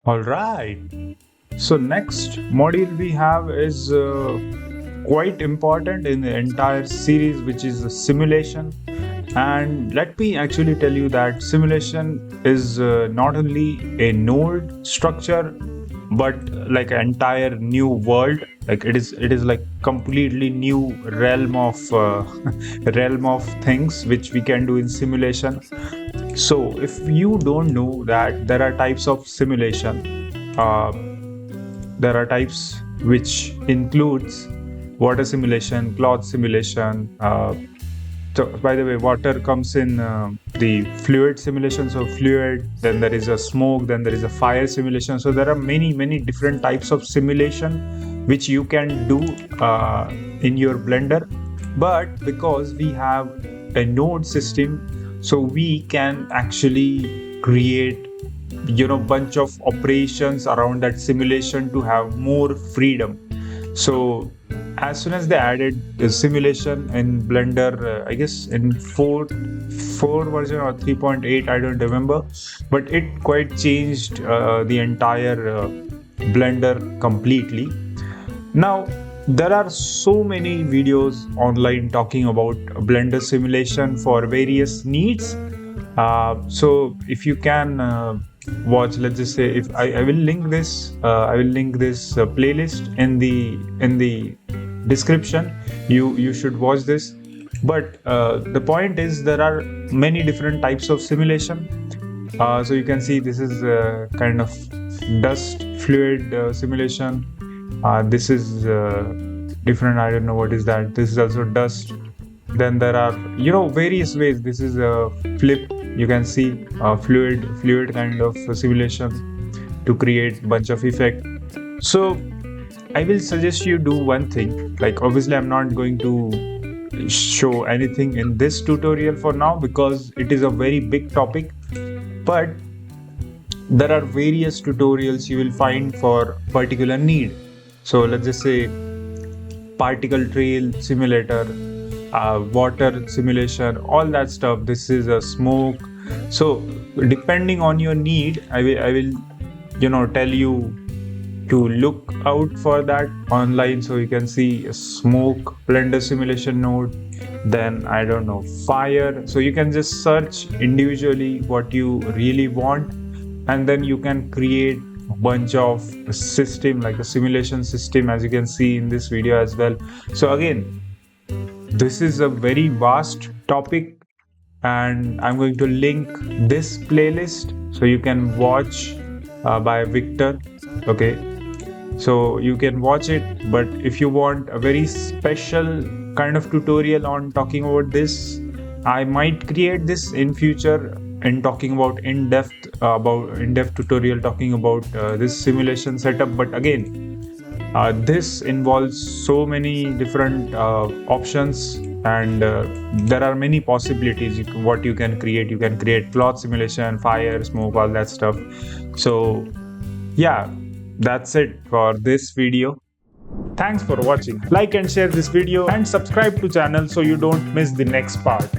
All right. So next module we have is quite important in the entire series, which is the simulation. And let me actually tell you that simulation is not only a node structure, but like an entire new world. Like it is like completely new realm of realm of things which we can do in simulation. So if you don't know that there are types of simulation, there are types which includes water simulation, cloth simulation. So by the way, water comes in the fluid simulation. So fluid, then there is a smoke, then there is a fire simulation. So there are many different types of simulation which you can do in your Blender. But because we have a node system, so we can actually create bunch of operations around that simulation to have more freedom. So as soon as they added the simulation in Blender, I guess in 4 version or 3.8, I don't remember, but it quite changed the entire Blender completely. Now there are so many videos online talking about Blender simulation for various needs. So if you can watch, let's just say, if I will link this playlist in the description. You should watch this. But the point is there are many different types of simulation. So you can see this is kind of dust fluid simulation. This is different. I don't know what is that. This is also dust. Then there are various ways. This is a flip. You can see fluid kind of simulation to create bunch of effect. So I will suggest you do one thing. Like obviously I'm not going to show anything in this tutorial for now because it is a very big topic, but there are various tutorials you will find for particular need. So let's just say particle trail simulator, water simulation, all that stuff. This is a smoke. So depending on your need, I will tell you to look out for that online. So you can see a smoke Blender simulation node, then I don't know, fire. So you can just search individually what you really want, and then you can create a bunch of system, like a simulation system, as you can see in this video as well. So again, this is a very vast topic, and I'm going to link this playlist so you can watch by Victor. Okay, so you can watch it. But if you want a very special kind of tutorial on talking about this, I might create this in future and talking about in-depth tutorial talking about this simulation setup. But again, this involves so many different options, and there are many possibilities what you can create. You can create cloth simulation, fire, smoke, all that stuff. So yeah, that's it for this video. Thanks for watching. Like and share this video and subscribe to channel so you don't miss the next part.